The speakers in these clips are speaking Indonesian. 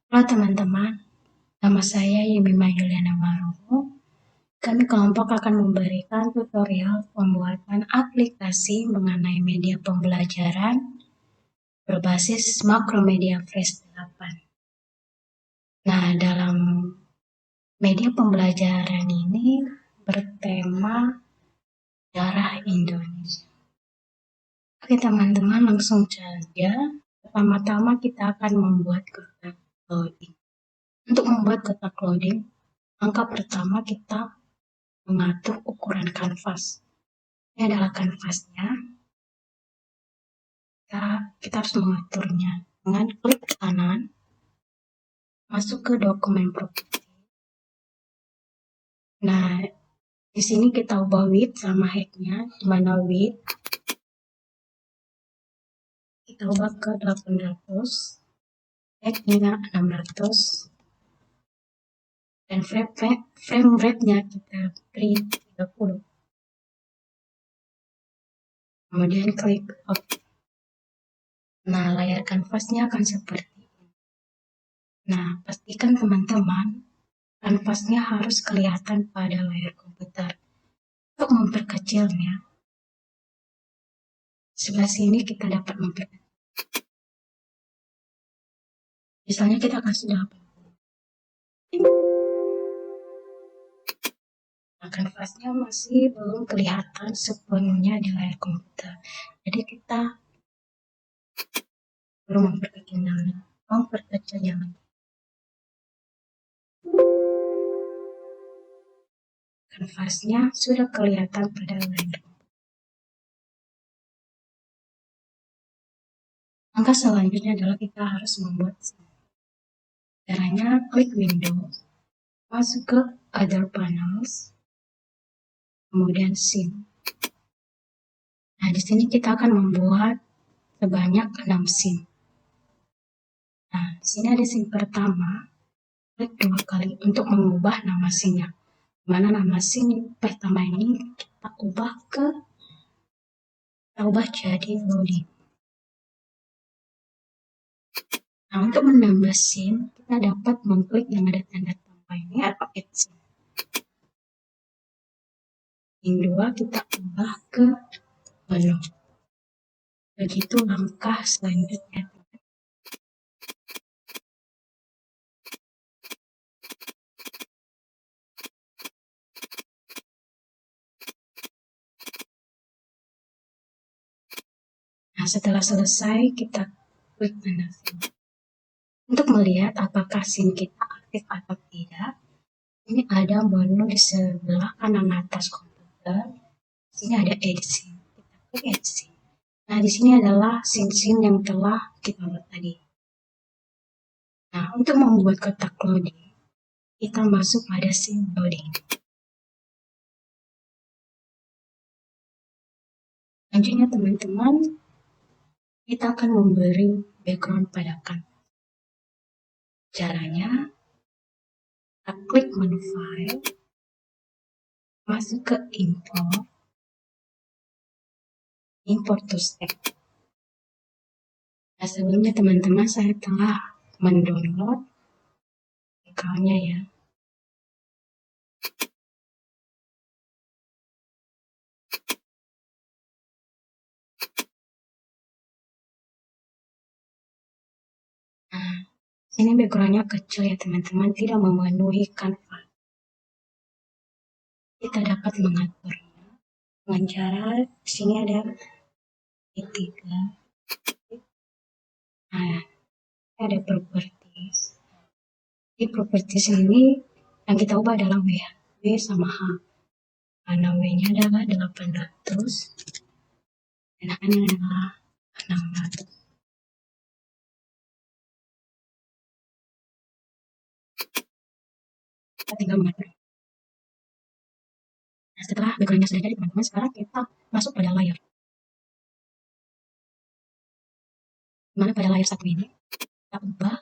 Halo teman-teman, nama saya Yemima Yuliana Waromo. Kami kelompok akan memberikan tutorial pembuatan aplikasi mengenai media pembelajaran berbasis Macromedia Flash 8. Nah, dalam media pembelajaran ini bertema Darah Indonesia. Oke teman-teman, langsung saja. Pertama-tama kita akan membuat kotak loading. Untuk membuat kotak loading, langkah pertama kita mengatur ukuran kanvas. Ini adalah kanvasnya. Kita harus mengaturnya dengan klik kanan, masuk ke dokumen properti. Nah, di sini kita ubah width sama height-nya, di mana width kita ubah ke 800, height-nya 600, dan frame rate-nya kita beri 30. Kemudian klik OK. Nah, layar kanvasnya akan seperti ini. Nah, pastikan teman-teman kanvasnya harus kelihatan pada layar komputer. Untuk memperkecilnya, sebelah sini kita dapat memperkecil. Misalnya kita kasih 80. Nah, kanvasnya masih belum kelihatan sepenuhnya di layar komputer. Jadi kita perlu memperkecilnya lagi. Kanvasnya sudah kelihatan pada layar. Langkah selanjutnya adalah kita harus membuat scene. Caranya klik window, masuk ke other panels, kemudian scene. Nah, di sini kita akan membuat sebanyak 6 scene. Nah, di sini ada scene pertama, klik 2 kali untuk mengubah nama scene-nya. Mana nama scene pertama ini kita ubah jadi loading. Nah, untuk menambah scene, kita dapat mengklik yang ada tanda tambah ini atau add scene. Yang kedua, kita ubah ke menu. Begitu langkah selanjutnya. Nah, setelah selesai, kita klik tanda scene. Untuk melihat apakah scene kita aktif atau tidak, ini ada menu di sebelah kanan atas komputer. Di sini ada edit scene. Kita klik edit scene. Nah, di sini adalah scene-scene yang telah kita buat tadi. Nah, untuk membuat kotak loading, kita masuk pada scene loading. Selanjutnya teman-teman, kita akan memberi background pada kanvas. Caranya, kita klik menu file, masuk ke import to stack. Nah, sebelumnya teman-teman saya telah mendownload filenya ya. Nah, ini backgroundnya kecil ya teman-teman, tidak memenuhi kanvas. Kita dapat mengaturnya dengan cara di sini ada tiga. Nah, ada properties. Di properties ini yang kita ubah adalah W sama H. Karena W-nya adalah 800 dan H-nya adalah 600. Kita tinggal mengatur. Nah, setelah backgroundnya sudah jadi teman-teman, sekarang kita masuk pada layar. Dimana pada layar satu ini kita ubah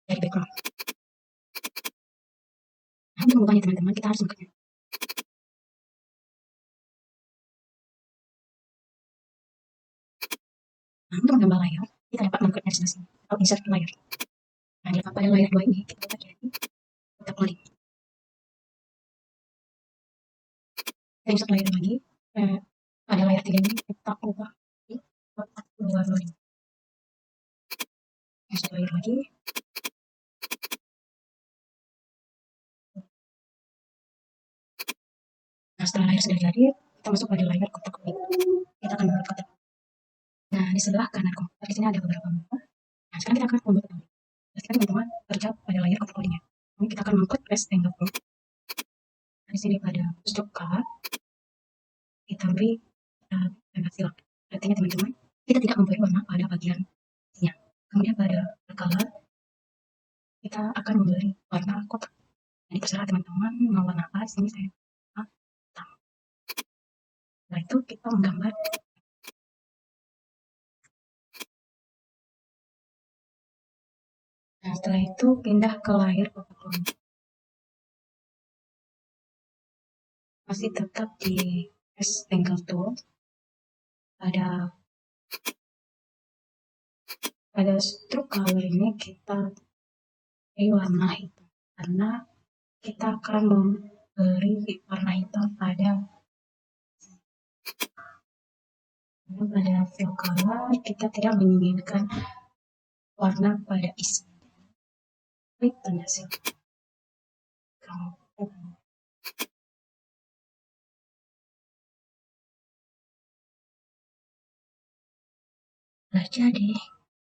dari background. Nah, untuk mengubahnya teman-teman, kita harus mengklik. Nah, untuk menambah layar, kita dapat mengklik dari sini atau insert layer. Nah, di pada layar 2 ini kita buka jadi kotak loading. Kita insert layar lagi. Pada layar 3 ini kita ubah di kotak 2 loading. Insert layar lagi. Nah, setelah layar sudah jadi, kita masuk pada layar kotak loading. Kita akan membuat kotak. Nah, di sebelah kanan komputer di sini ada beberapa menu. Nah, sekarang kita akan membuat loading. Pastikan teman-teman kerja pada layar kotak loadingnya. Ini kita akan mengklik press angle tool. Di sini pada stroke color kita beri tanda silang. Artinya teman-teman, kita tidak memberi warna pada bagian nya. Kemudian pada color kita akan memberi warna kotak. Jadi terserah teman-teman mau warna apa. Di sini saya hitam. Setelah itu kita menggambar. Nah, setelah itu pindah ke layar kotak loading. Masih tetap di press angle tool. Pada stroke color ini kita beri warna hitam karena kita akan memberi warna hitam pada fill color. Kita tidak menginginkan warna pada isi. Klik tanda silang. Nah, jadi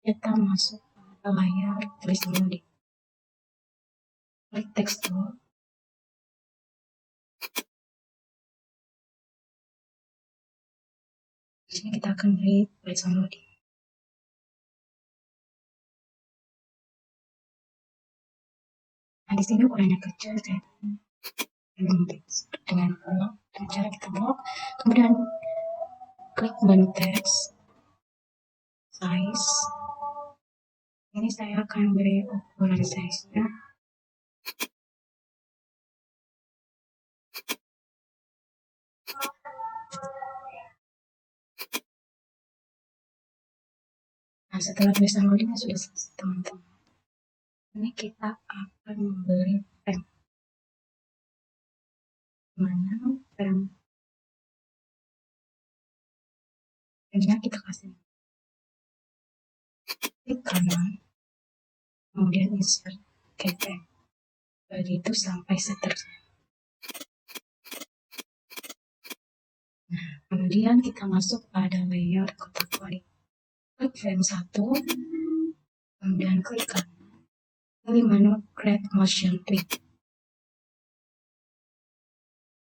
kita masuk ke layar tulisan loading. Klik text tool. Di sini kita akan beri tulisan loading. Nah, di sini ukurannya kecil, saya dengan blok, dengan cara kita blok, kemudian klik menu text, size. Ini saya akan beri ukuran size-nya. Nah, setelah tulisan loadingnya sudah selesai, teman-teman. Ini kita akan memberi frame. Mana frame? Frame-nya kita kasih klik kanan, kemudian insert keyframe. Begitu sampai seterusnya. Nah, kemudian kita masuk pada layer kotak loading. Klik frame 1, kemudian klik kanan, pilih menu create motion clip.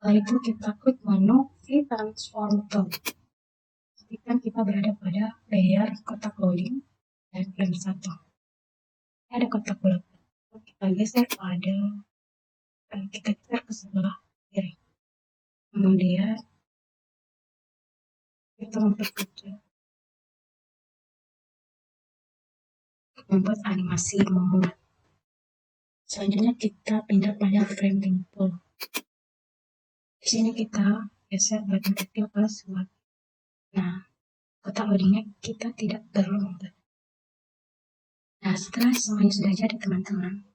Setelah itu kita klik menu V-Transform Tool. Pastikan kita berada pada layer kotak loading dan frame 1. Ada kotak bulat. Kita geser ke sebelah kiri. Kemudian kita memperkecil, membuat animasi membuat. Selanjutnya kita pindah pada framing tool. Di sini kita geser button kecil ke sebelah. Nah, kotak loadingnya kita tidak perlu membuat. Nah, setelah semuanya sudah jadi, teman-teman,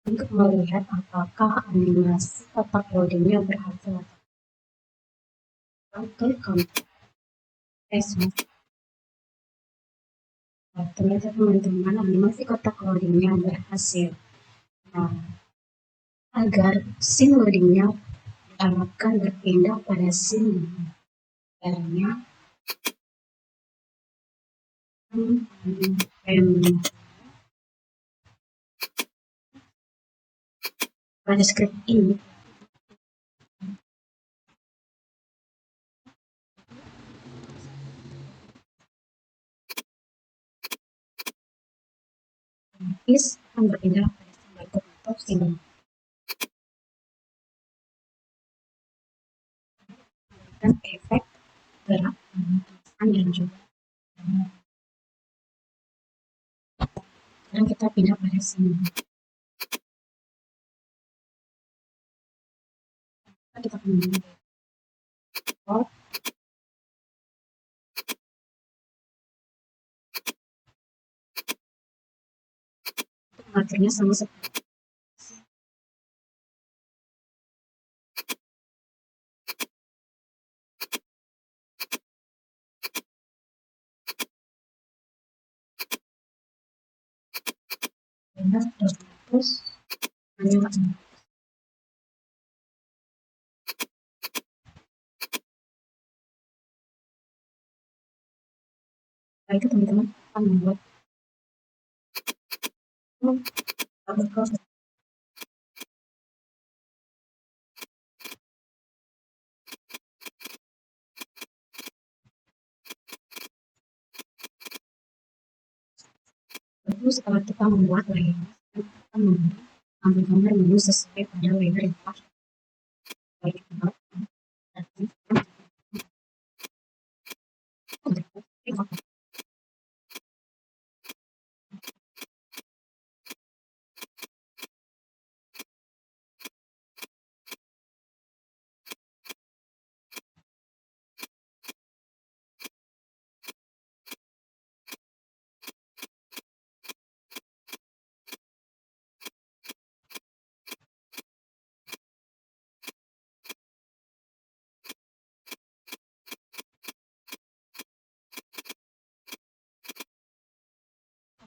untuk melihat apakah animasi kotak loadingnya berhasil, klik kontak Facebook. Nah, ternyata teman-teman, animasi kotak loadingnya berhasil. Nah, agar scene loadingnya akan berpindah pada scene caranya pada script ini akan berpindah pada simbol atau simbol dan efek gerak dan juga. Sekarang kita pindah pada simbol. Kita pilih mengaturnya sama seperti benar 200 hanya 400. Setelah itu teman-teman akan membuat tabel. Lalu setelah kita membuat layer, kita akan ambil gambar menu sesuai pada layer yang telah kita buat.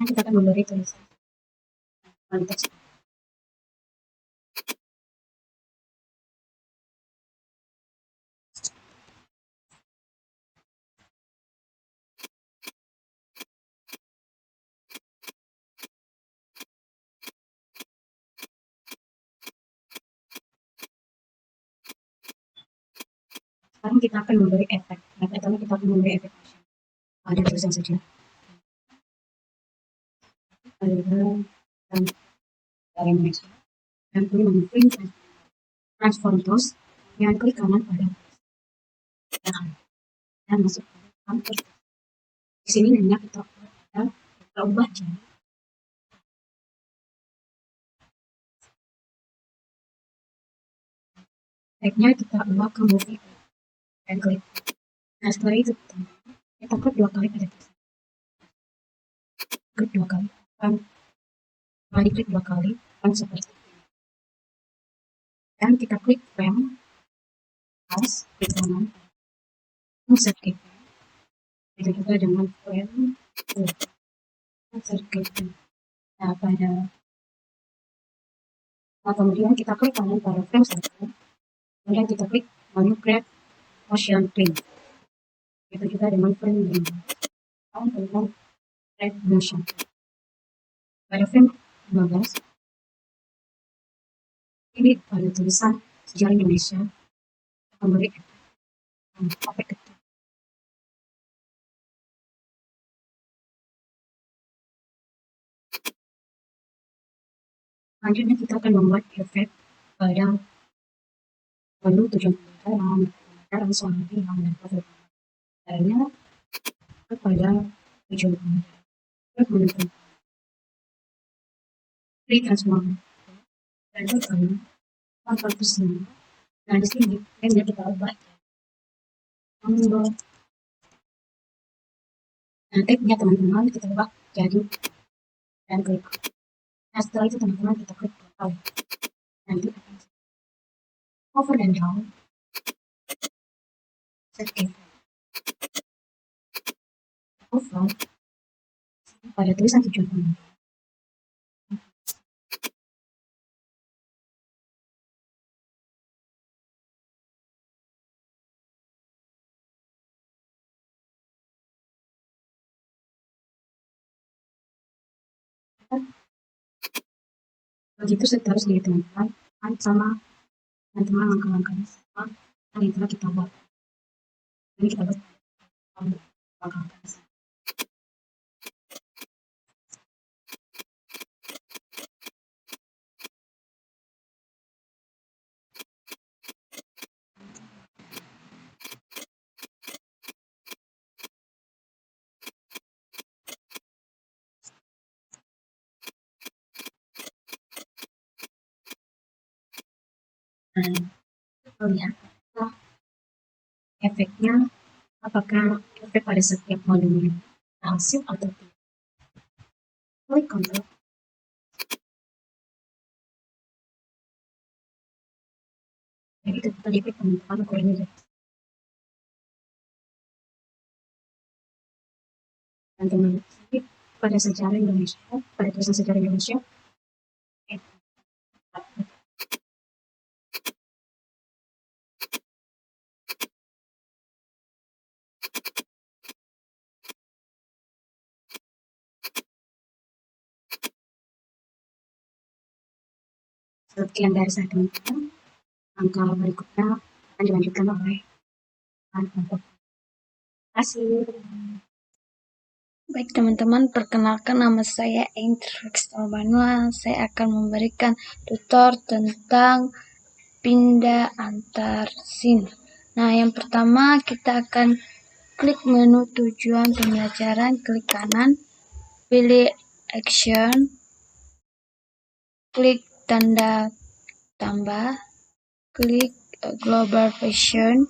Kita akan memberi tulisan konteks. Sekarang kita akan memberi efek. Yang pertama kita akan memberi efek pada tulisan saja. Ada dan dari Indonesia. Dan pilih menu print transform tools. Yang klik kanan pada dan masuk ke kantor. Di sini hanya kita ubah jadi tagnya kita ubah ke movie dan klik. Nah setelah itu kita klik 2 kali pada tulisan. Klik 2 kali kembali klik 2 kali akan seperti ini. Dan kita klik frame house di kanan insert keyframe. Itu juga dengan frame insert keyframe. Nah kemudian kita klik kanan pada frame 1. Kemudian kita klik menu create motion print. Itu juga dengan frame 5. Dengan create motion. Pada frame 15 ini pada tulisan sejarah Indonesia memberi efek ketik. Selanjutnya kita akan membuat efek pada menu tujuan pembelajaran soal yang dapat caranya kepada tujuan pembelajaran free transform dan itu kami konversi. Nah di sini hanya kita ubah nah tagnya teman-teman kita ubah jadi dan klik. Nah setelah itu teman-teman kita klik kembali. Nanti akan over dan down set keyframe over pada tulisan tujuan pembelajaran. Begitu seterusnya teman-teman sama teman-teman langkah-langkahnya sama yang telah kita buat. Ini kita buat langkah-langkahnya. Kita lihat efeknya apakah efek pada setiap modulnya hasil atau tidak. Klik kontrol Jadi itu tadi teman-teman ukurannya. Dan teman pada sejarah Indonesia, pada tulisan sejarah Indonesia, sekian dari saya teman-teman. Angka berikutnya akan dilanjutkan oleh Terima kasih. Baik teman-teman, perkenalkan nama saya Intrix Albanua. Saya akan memberikan tutor tentang pindah antar scene. Nah, yang pertama kita akan klik menu tujuan pembelajaran, klik kanan, pilih action, klik tanda tambah, klik global version,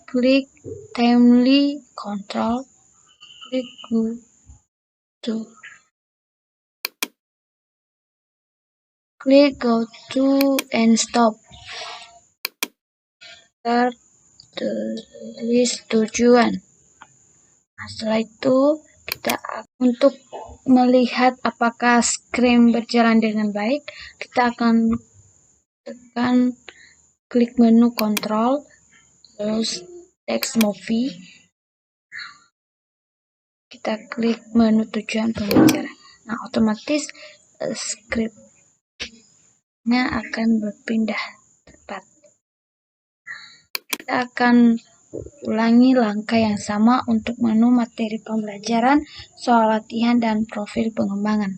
klik timely control, klik go to, klik go to and stop. Start list tujuan. Nah, setelah itu kita untuk melihat apakah screen berjalan dengan baik, kita akan tekan klik menu control, terus text movie, kita klik menu tujuan pembelajaran. Nah, otomatis scriptnya akan berpindah tempat. Kita akan ulangi langkah yang sama untuk menu materi pembelajaran, soal latihan, dan profil pengembangan.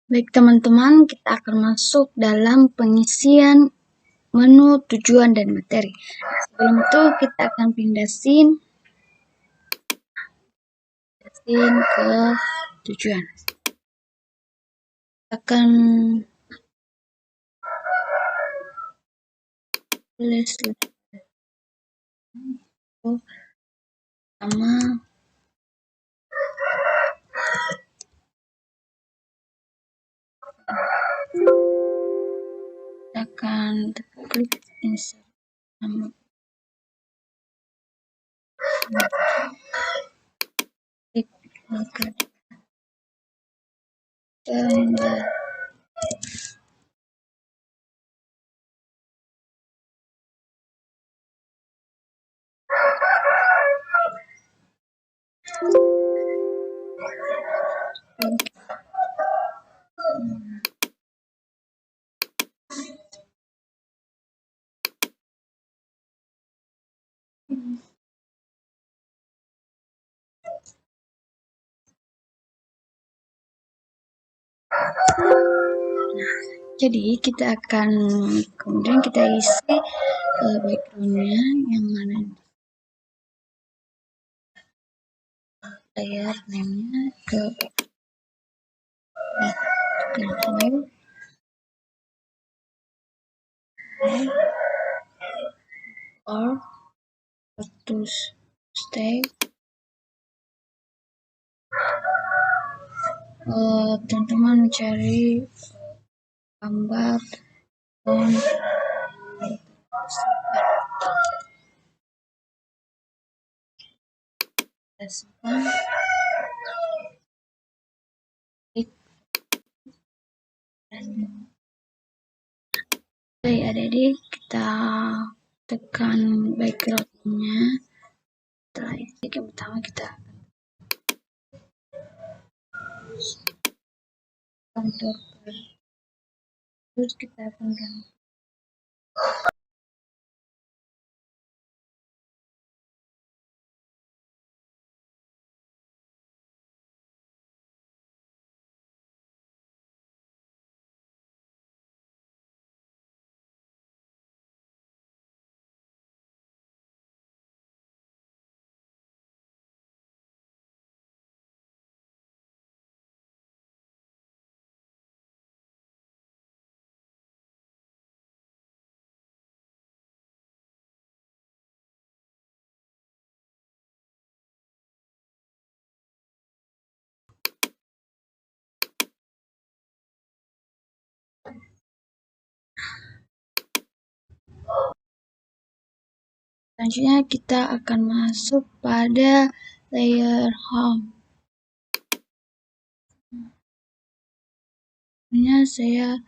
Baik teman-teman, kita akan masuk dalam pengisian menu tujuan dan materi. Sebelum itu kita akan pindah scene ke tujuan. Kita akan tulis sama kita akan klik insert nama klik dan jadi kita akan kemudian kita isi backgroundnya yang mana layer name-nya ke or to stay. Teman-teman mencari gambar dan simpan. Baik adik-adik, kita tekan background-nya. Setelah itu yang pertama kita kantor, terus kita akan Selanjutnya kita akan masuk pada layer home. Ini saya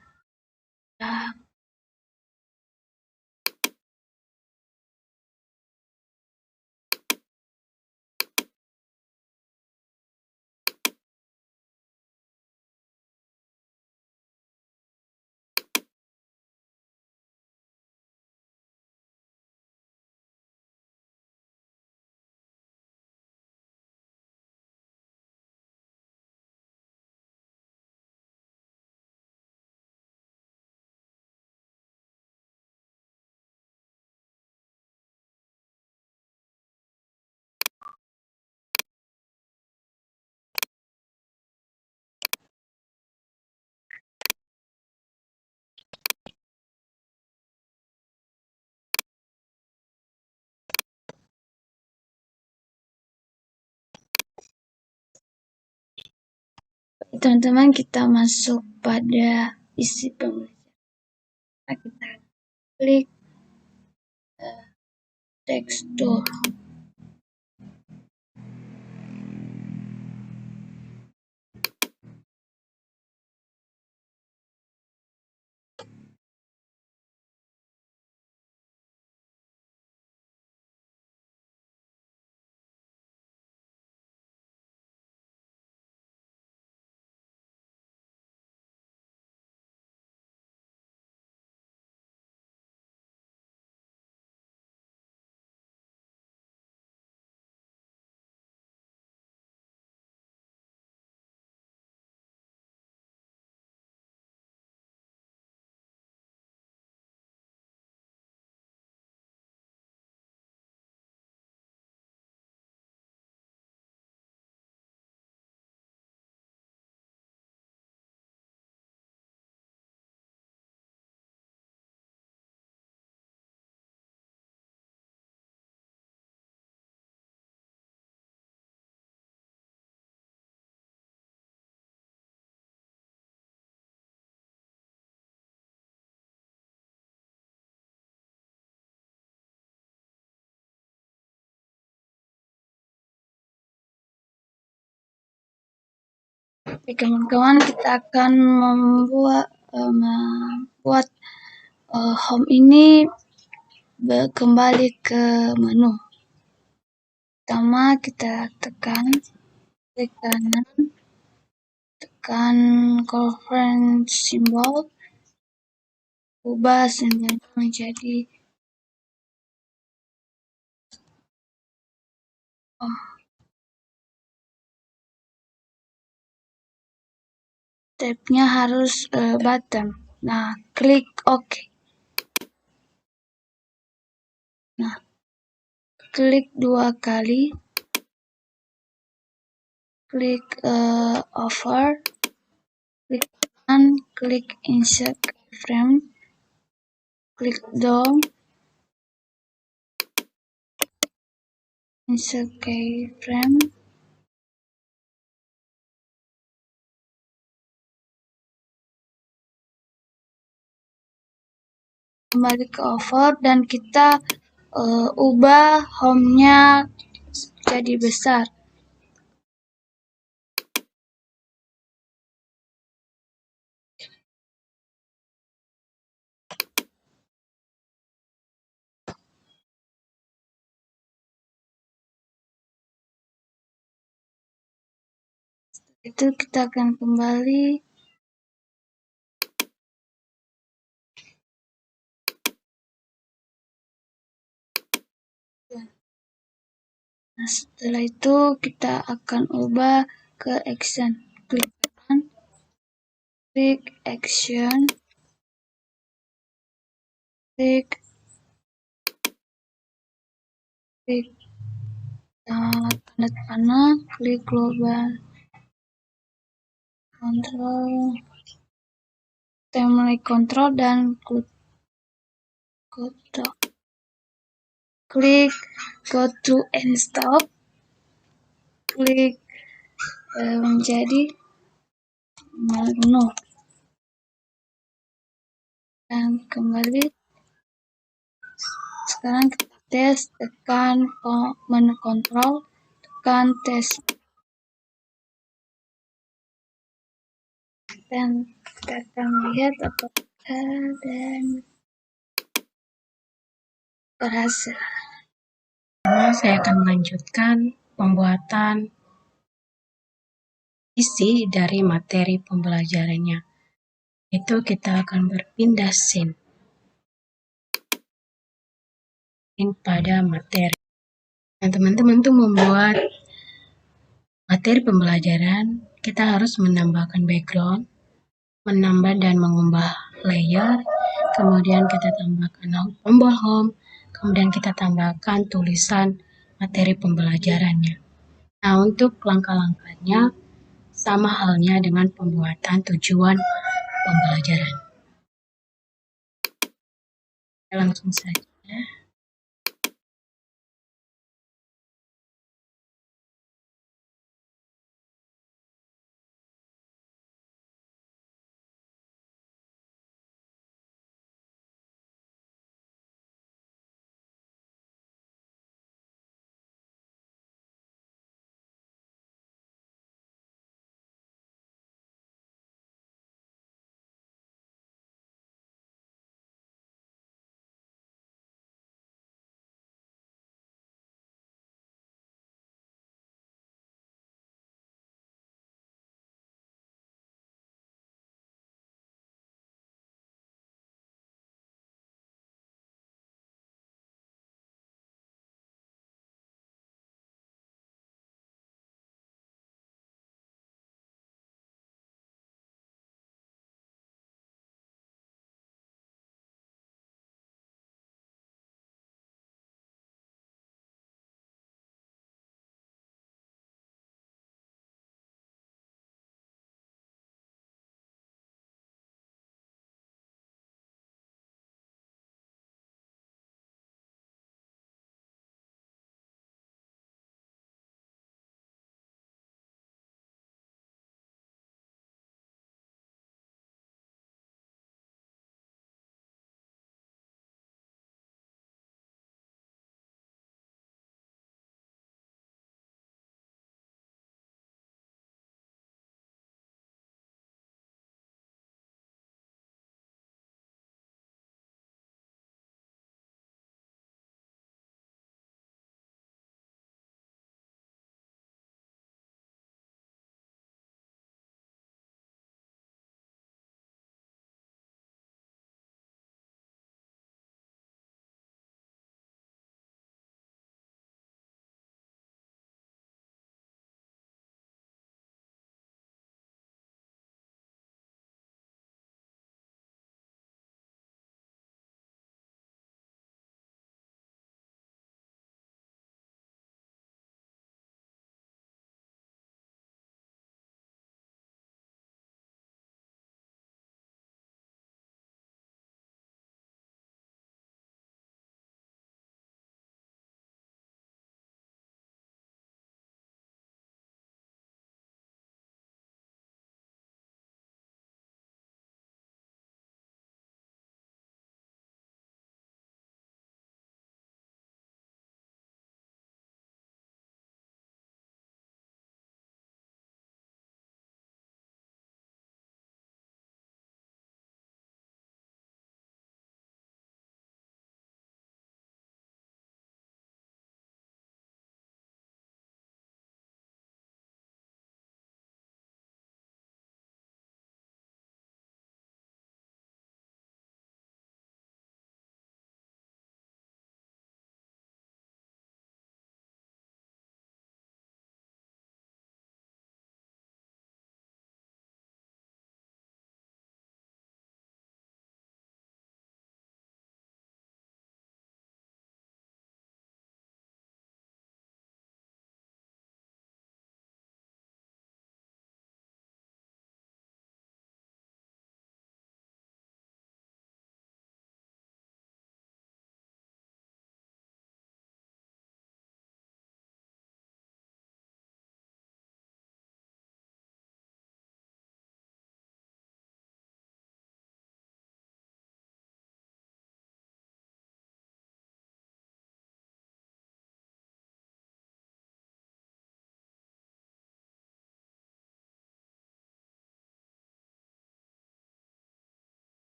teman-teman kita masuk pada isi pembelajaran. Kita klik text tool. Oke, kawan-kawan, kita akan membuat home ini kembali ke menu. Pertama kita tekan klik kanan, tekan conference symbol, ubah simbolnya menjadi tabnya harus button. Nah, klik OK. Nah, klik 2 kali, klik over, klik kanan, klik insert frame, klik down, insert keyframe, kembali ke over, dan kita ubah home-nya jadi besar. Itu kita akan kembali. Nah, setelah itu kita akan ubah ke action. Klik kanan, klik action, klik tanda panah, klik global control, family control, dan klik go to and stop, klik menjadi menu, dan kembali. Sekarang kita tes, tekan menu kontrol, tekan tes, dan kita akan lihat apakah dan berhasil. Pertama, saya akan melanjutkan pembuatan isi dari materi pembelajarannya. Itu kita akan berpindah scene pada materi. Nah, teman-teman tuh membuat materi pembelajaran, kita harus menambahkan background, menambah dan mengubah layer, kemudian kita tambahkan tombol home, kemudian kita tambahkan tulisan materi pembelajarannya. Nah, untuk langkah-langkahnya sama halnya dengan pembuatan tujuan pembelajaran. Langsung saja.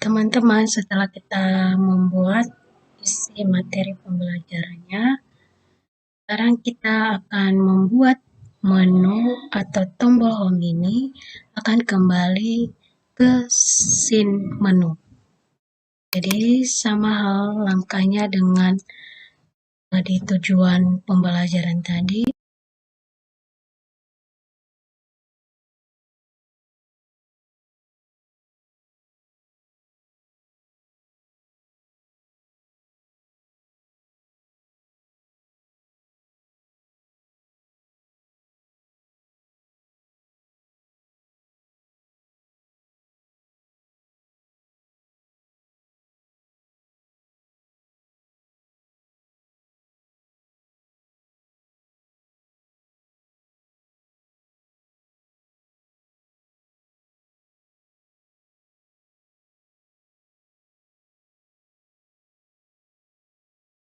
teman-teman, setelah kita membuat isi materi pembelajarannya, sekarang kita akan membuat menu atau tombol home ini akan kembali ke scene menu. Jadi sama hal langkahnya dengan di tujuan pembelajaran tadi.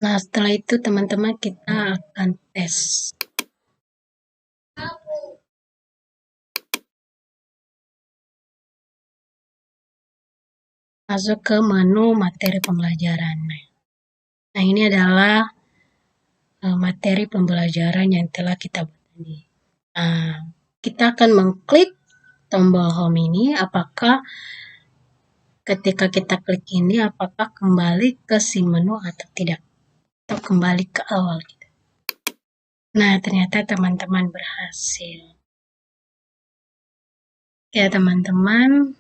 Nah, setelah itu teman-teman kita akan tes. Masuk ke menu materi pembelajaran. Nah, ini adalah materi pembelajaran yang telah kita buat tadi. Nah, kita akan mengklik tombol home ini, apakah ketika kita klik ini, apakah kembali ke si menu atau tidak, atau kembali ke awal gitu. Nah, ternyata teman-teman berhasil. Ya, teman-teman,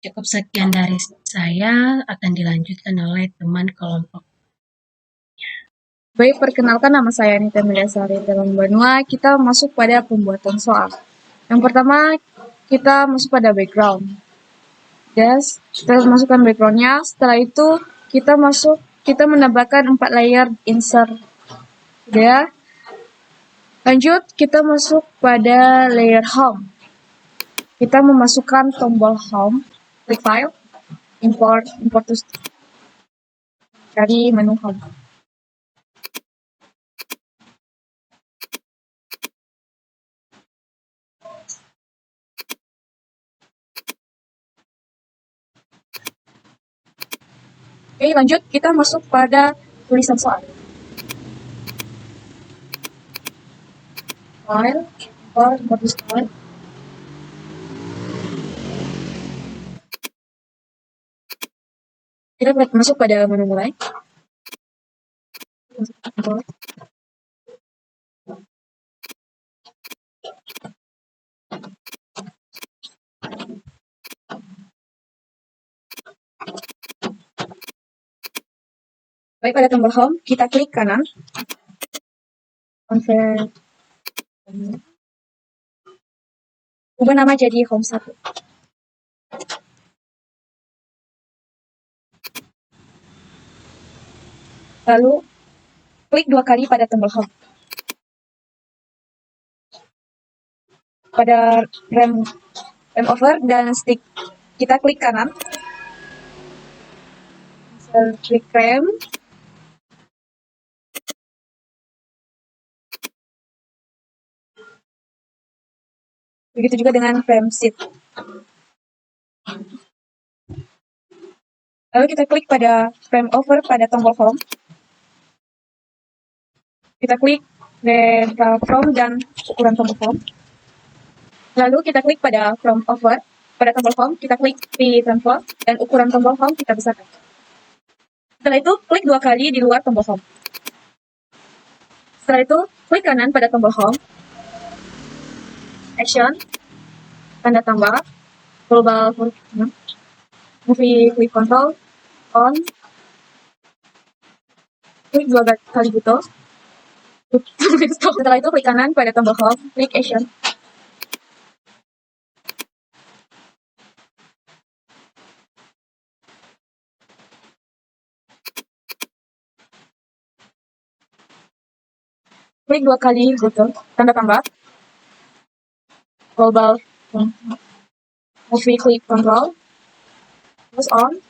cukup sekian dari saya, akan dilanjutkan oleh teman kelompok. Baik, perkenalkan nama saya Anita Meliasari. Dalam Banua, kita masuk pada pembuatan soal. Yang pertama, kita masuk pada background. Yes, kita masukkan backgroundnya. Setelah itu, kita menambahkan 4 layer insert. Ya. Lanjut, kita masuk pada layer home. Kita memasukkan tombol home, klik file, import to dari menu home. Oke, lanjut kita masuk pada tulisan soal. File, import to start. Kita masuk pada menu mulai. Baik, pada tombol home, kita klik kanan. Convert. Ubah nama jadi home 1. Lalu, klik 2 kali pada tombol home. Pada rem over dan stick, kita klik kanan. Klik rem. Begitu juga dengan frame shift. Lalu kita klik pada frame over pada tombol home. Kita klik from dan ukuran tombol home. Lalu kita klik pada from over pada tombol home. Kita klik di transfer dan ukuran tombol home kita besarkan. Setelah itu, klik 2 kali di luar tombol home. Setelah itu, klik kanan pada tombol home. Action, tanda tambah, global movie clip control, on, klik 2 kali buto. Setelah itu, klik kanan pada tombol home, klik action. Klik 2 kali buto, tanda tambah, global movie clip control, terus on,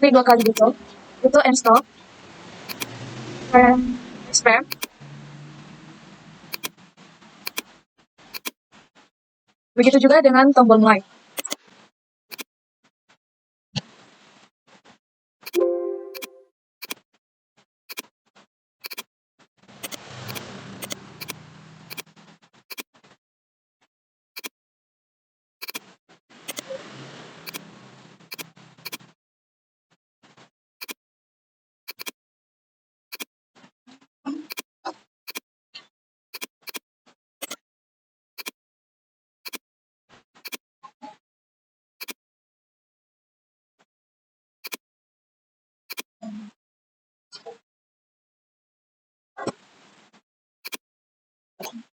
klik 2 kali buto and stop, spam. Begitu juga dengan tombol mulai.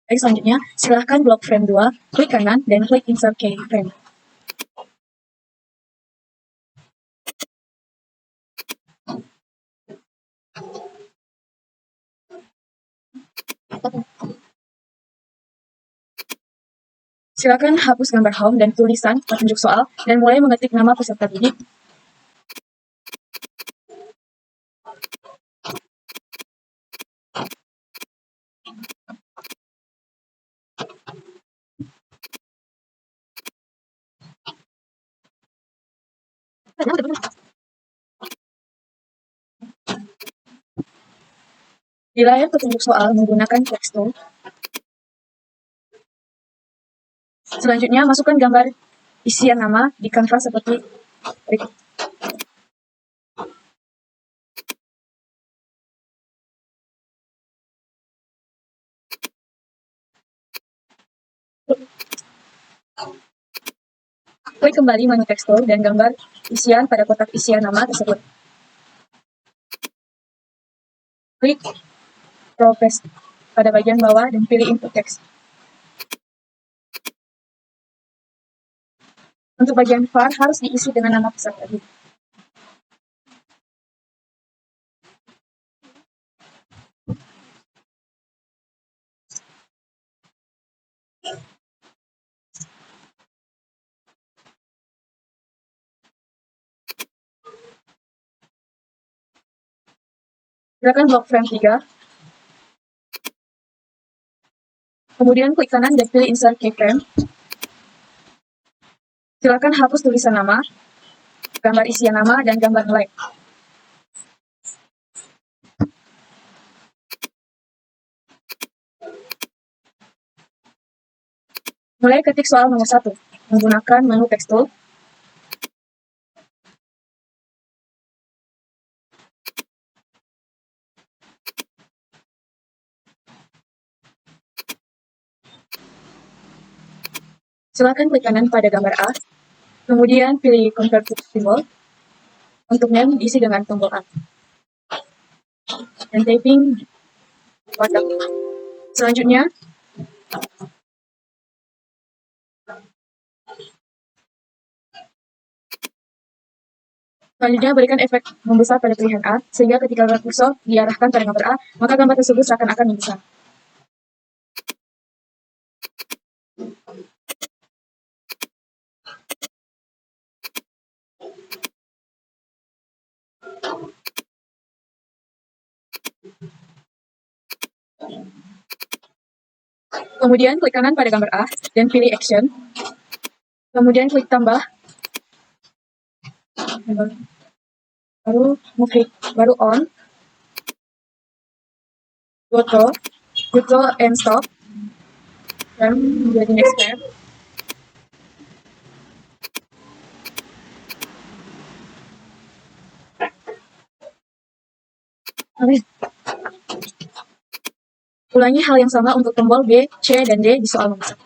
Baik, selanjutnya silahkan blok frame 2, klik kanan, dan klik insert keyframe. Silakan hapus gambar home dan tulisan petunjuk soal, dan mulai mengetik nama peserta didik. Di layar petunjuk soal menggunakan text tool. Selanjutnya, masukkan gambar isian nama di kanvas seperti berikut. Klik kembali menu tekstur dan gambar isian pada kotak isian nama tersebut. Klik Draw Paste pada bagian bawah dan pilih Input Text. Untuk bagian var harus diisi dengan nama peserta didik. Silakan blok frame 3. Kemudian klik kanan dan pilih Insert Keyframe. Silakan hapus tulisan nama, gambar isian nama, dan gambar nilai. Mulai ketik soal nomor 1 menggunakan menu text tool. Silakan klik kanan pada gambar A, kemudian pilih Convert to Symbol. Untuk name diisi dengan tombol A. Dan typing WhatsApp. Selanjutnya, berikan efek membesar pada pilihan A, sehingga ketika kursor diarahkan pada gambar A, maka gambar tersebut seakan-akan membesar. Kemudian klik kanan pada gambar A dan pilih Action. Kemudian klik tambah. Baru on. Go to and stop. Dan menjadi next step. Ulangi hal yang sama untuk tombol B, C, dan D di soal nomor 1.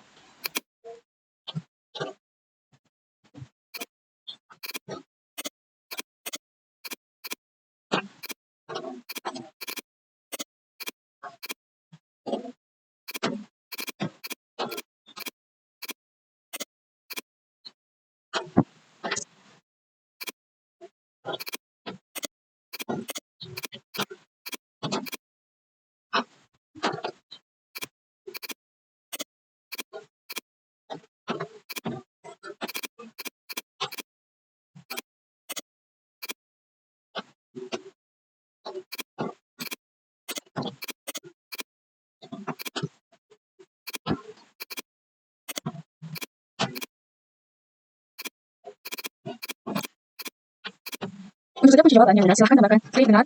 Untuk setiap kunci jawaban yang benar, silahkan tambahkan klik benar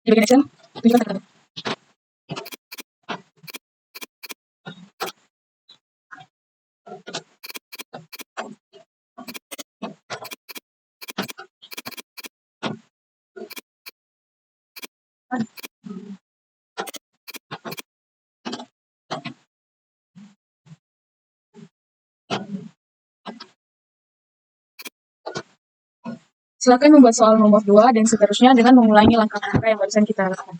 di bagian action, tunjukkan kata-kata. Silakan membuat soal nomor 2 dan seterusnya dengan mengulangi langkah-langkah yang barusan kita lakukan.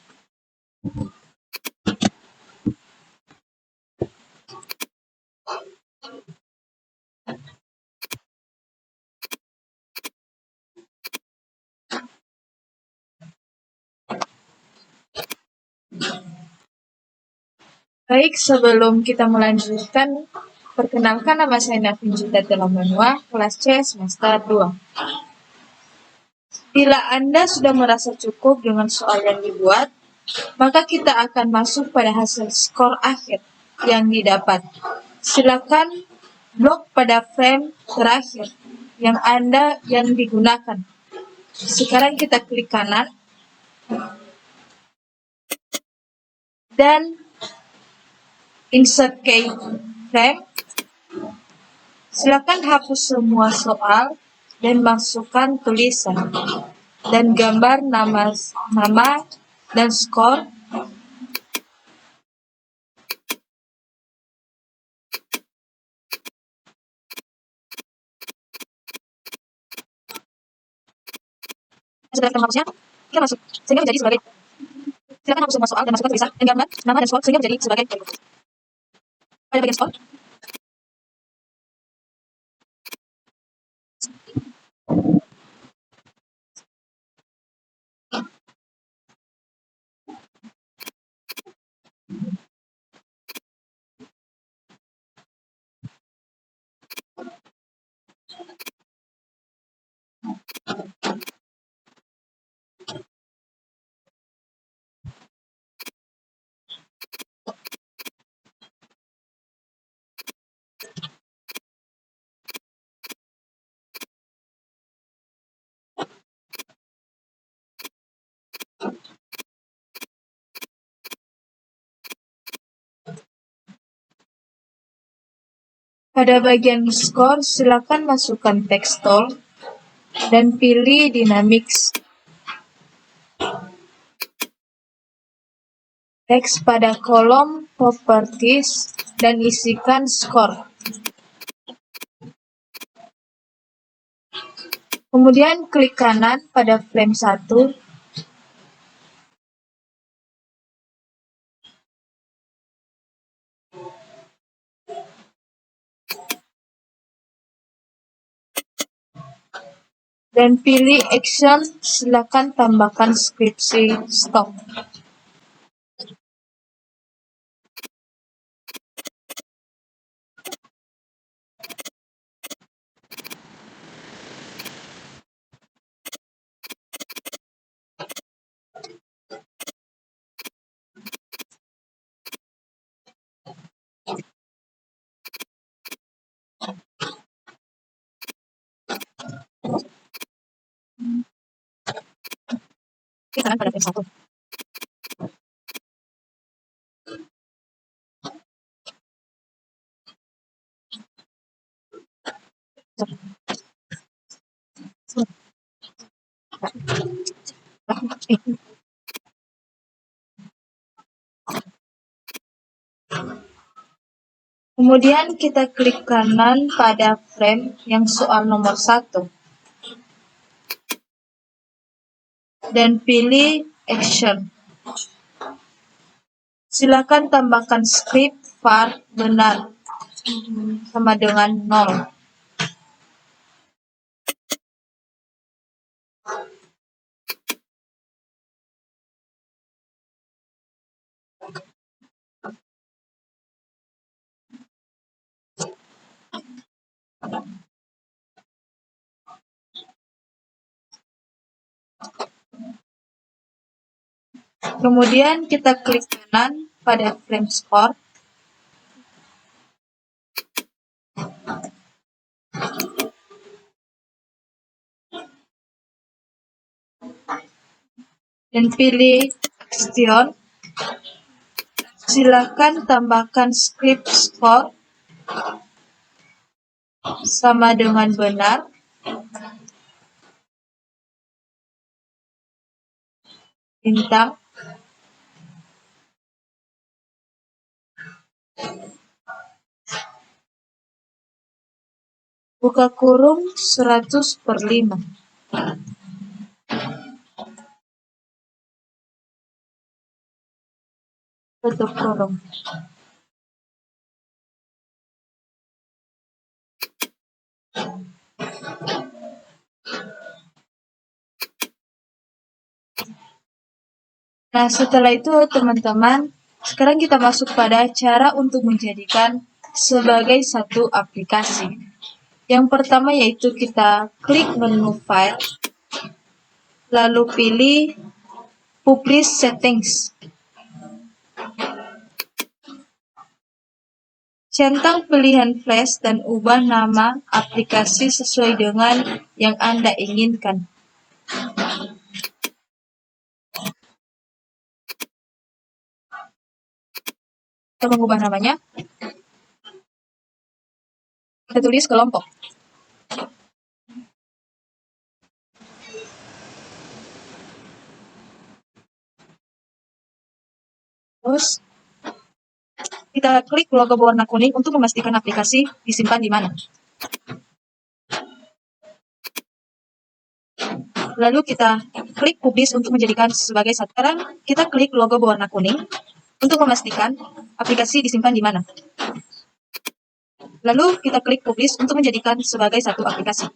Baik, sebelum kita melanjutkan, perkenalkan nama saya Navin Cinta Telang Banua, kelas C semester 2. Bila Anda sudah merasa cukup dengan soal yang dibuat, maka kita akan masuk pada hasil skor akhir yang didapat. Silakan blok pada frame terakhir yang digunakan. Sekarang kita klik kanan dan insert keyframe. Silakan hapus semua soal dan masukkan tulisan dan gambar nama dan skor. Setelah kita menghapusnya, kita masuk sehingga menjadi sebagai. Silakan hapus semua soal dan masukkan tulisan dan gambar nama dan skor sehingga menjadi sebagai berikut. Pada bagian skor, pada bagian skor, silakan masukkan tekstol dan pilih Dynamics. Teks pada kolom Properties dan isikan skor. Kemudian klik kanan pada frame 1. Dan pilih Action, silakan tambahkan skripsi stop. Klik kanan pada frame 1. Kemudian kita klik kanan pada frame yang soal nomor 1 dan pilih Action. Silakan tambahkan script var benar sama dengan 0. Kemudian kita klik kanan pada frame score dan pilih Action. Silakan tambahkan script score sama dengan benar. Bintang. Buka kurung 100/5. Tutup kurung. Nah, setelah itu teman-teman Sekarang kita masuk pada cara untuk menjadikan sebagai satu aplikasi. Yang pertama yaitu kita klik menu file, lalu pilih publish settings. Centang pilihan flash dan ubah nama aplikasi sesuai dengan yang Anda inginkan. Kita mengubah namanya, kita tulis kelompok. Terus kita klik logo berwarna kuning untuk memastikan aplikasi disimpan di mana. Lalu kita klik publish untuk menjadikan sebagai satu. Sekarang kita klik logo berwarna kuning untuk memastikan aplikasi disimpan di mana. Lalu kita klik publish untuk menjadikan sebagai satu aplikasi.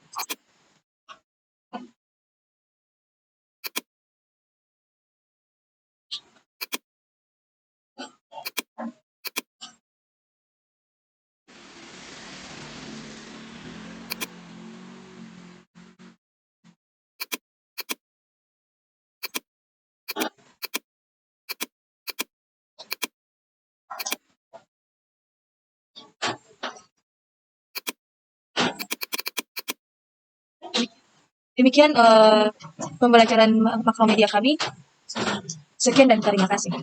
Demikian pembelajaran makromedia kami. Sekian dan terima kasih.